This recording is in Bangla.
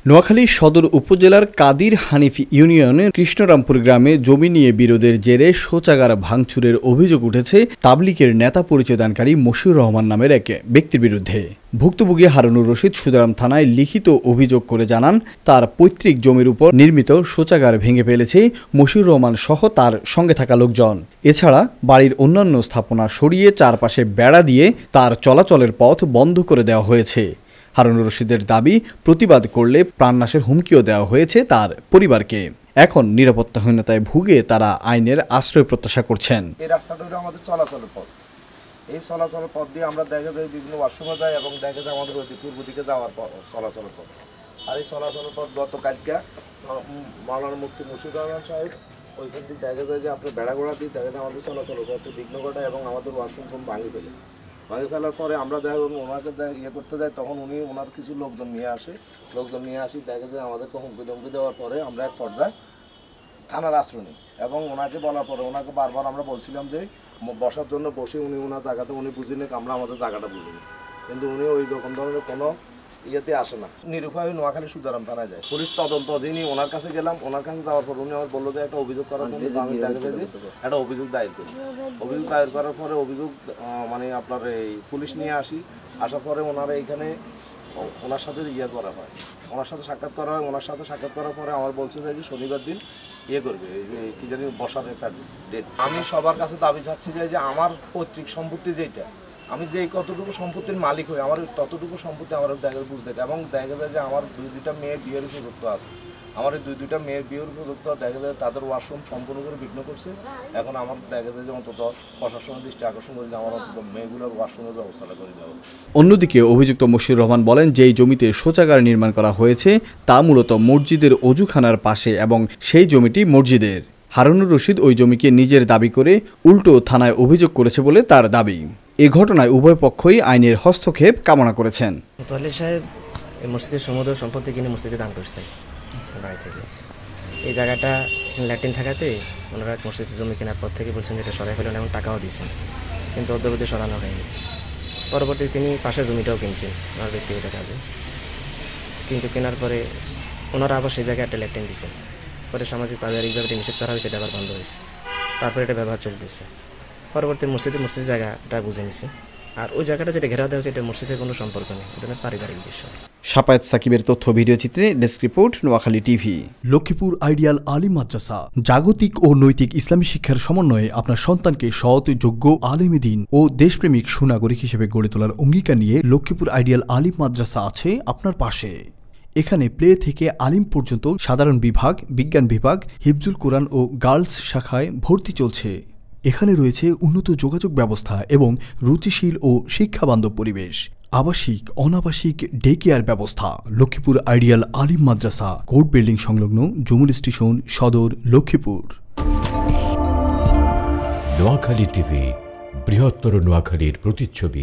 নোয়াখালী সদর উপজেলার কাদির হানিফ ইউনিয়নের কৃষ্ণরামপুর গ্রামে জমি নিয়ে বিরোধের জেরে শৌচাগার ভাঙচুরের অভিযোগ উঠেছে তাবলিগের নেতা পরিচয়দানকারী মশিউর রহমান নামের এক ব্যক্তির বিরুদ্ধে। ভুক্তভোগী হারুনুর রশিদ সুদারাম থানায় লিখিত অভিযোগ করে জানান, তার পৈতৃক জমির উপর নির্মিত শৌচাগার ভেঙে ফেলেছে মশিউর রহমান সহ তার সঙ্গে থাকা লোকজন। এছাড়া বাড়ির অন্যান্য স্থাপনা সরিয়ে চারপাশে বেড়া দিয়ে তার চলাচলের পথ বন্ধ করে দেওয়া হয়েছে। হারুনুর রশিদের দাবি, প্রতিবাদ করলে প্রাণনাশের হুমকিও দেওয়া হয়েছে তার পরিবারকে। এখন নিরাপত্তাহীনতায় ভুগে তারা আইনের আশ্রয় প্রত্যাশা করছেন। এই রাস্তাটা হলো আমাদের চলাচলের পথ। এই চলাচলের পথ দিয়ে আমরা দেখা যায় বিভিন্ন ওয়াশরুমে যাই এবং দেখা যায় আমাদের ওই পূর্ব দিকে যাওয়ার চলাচলের পথ। আর এই চলাচলের পথ গতকালকে মাওলানা মুফতি মশিউর রহমান সাহেব ওইখান থেকে দেখা যায় যে আপনার বেড়াগোড়া দিয়ে দেখা যায় আমাদের চলাচলের পথে বিঘ্ন ঘটায় এবং আমাদের ওয়াশরুম ভাঙি ফেলার পরে আমরা দেখা ওনাকে ইয়ে করতে যাই, তখন উনি ওনার কিছু লোকজন নিয়ে আসি দেখা যায় আমাদেরকে হুমকি দেওয়ার পরে আমরা এক পর্যায়ে থানার আশ্রয় নিই এবং ওনাকে বলার পরে ওনাকে বারবার আমরা বলছিলাম যে বসার জন্য বসে উনি ওনার জায়গাটা উনি বুঝে নিক, আমরা আমাদের জায়গাটা বুঝিনি, কিন্তু উনি ওই রকম ধরনের কোনো ইয়েতে আসে না। নিরুপায় নোয়াখালী সুদারাম থানায় যায়, পুলিশ তদন্ত যিনি ওনার কাছে গেলাম, ওনার কাছে যাওয়ার পর উনি আমার বললো যে একটা অভিযোগ করার জন্য আমি দেখা যায় যে একটা অভিযোগ দায়ের করি। অভিযোগ দায়ের করার পরে অভিযোগ মানে আপনার এই পুলিশ নিয়ে আসার পরে ওনারা এইখানে ওনার সাথে ইয়ে করা হয়, ওনার সাথে সাক্ষাৎ করা হয়। ওনার সাথে সাক্ষাৎ করার পরে আমার বলছে যে শনিবার দিন ইয়ে করবে, কি জানি বসার একটা ডেট। আমি সবার কাছে দাবি চাচ্ছি যে আমার পৈতৃক সম্পত্তি যেটা, আমি যে কতটুকু সম্পত্তির মালিক হই, আমার ততটুকু সম্পত্তি আমার দেখা বুঝতে এবং দেখা যায় যে আমার দুইটা মেয়ের বিয়ের উপযুক্ত আছে। আমার এই দুইটা মেয়ের বিয়ের উপযুক্ত দেখা যায় তাদের ওয়াশরুম সম্পূর্ণ করে বিঘ্ন করছে। এখন আমার দেখা যায় যে অন্তত প্রশাসনের দৃষ্টি আকর্ষণ করে যে আমার অন্তত মেয়েগুলোর ওয়াশরুমের ব্যবস্থাটা করে দেওয়া। অন্যদিকে অভিযুক্ত মশিউর রহমান বলেন, যেই জমিতে শৌচাগার নির্মাণ করা হয়েছে তা মূলত মসজিদের অজুখানার পাশে এবং সেই জমিটি মসজিদের। হারুনুর রশিদ ওই জমিকে নিজের দাবি করে উল্টো থানায় অভিযোগ করেছে বলে তার দাবি। এ ঘটনায় উভয় পক্ষই আইনের হস্তক্ষেপ কামনা করেছেন। মোতালেব সাহেব এই মসজিদের সমুদ্র সম্পত্তি কিনে মসজিদে দান করছেন বাড়ি থেকে। এই জায়গাটা ল্যাট্রিন থাকাতে ওনারা মসজিদের জমি কেনার পর থেকে বলছেন যেটা সরাই ফেলেন এবং টাকাও দিয়েছেন, কিন্তু অদ্যবধি সরানো হয়নি। পরবর্তী তিনি পাশের জমিটাও কিনছেন ওনার ব্যক্তিগত কাজে, কিন্তু কেনার পরে ওনারা আবার সেই জায়গায় একটা ল্যাট্রিন দিয়েছেন। পরে সামাজিক পারিবারিকভাবে নিষেধ করা হয়েছে, এটা আবার বন্ধ হয়েছে। তারপরে এটা ব্যবহার চলতেছে। পরবর্তী মসজিদের জায়গাটা বুঝে নিছে, আর ওই জায়গাটা যেটা ঘেরা দেওয়া হয়েছে এটা মসজিদের কোনো সম্পর্ক নেই, এটা পারিবারিক বিষয়। শাপায়েত সাকিবের তথ্য ভিডিও চিত্রে desk report, Noakhali TV. Lakshmipur ideal আলিম মাদ্রাসা জাগতিক ও নৈতিক ইসলামী শিক্ষার সমন্বয়ে আপনার সন্তানকে সৎ, যোগ্য, আলেমে দ্বীন ও দেশপ্রেমিক সুনাগরিক হিসেবে গড়ে তোলার অঙ্গীকার নিয়ে লক্ষ্মীপুর আইডিয়াল আলিম মাদ্রাসা আছে আপনার পাশে। এখানে প্লে থেকে আলিম পর্যন্ত সাধারণ বিভাগ, বিজ্ঞান বিভাগ, হিফজুল কোরআন ও গার্লস শাখায় ভর্তি চলছে। এখানে রয়েছে উন্নত যোগাযোগ ব্যবস্থা এবং রুচিশীল ও শিক্ষাবান্ধব পরিবেশ, আবাসিক অনাবাসিক ডে কেয়ার ব্যবস্থা। লক্ষ্মীপুর আইডিয়াল আলিম মাদ্রাসা, কোর্ট বিল্ডিং সংলগ্ন, জমুল স্টেশন, সদর, লক্ষ্মীপুর। নোয়াখালী টিভি, বৃহত্তর নোয়াখালীর প্রতিচ্ছবি।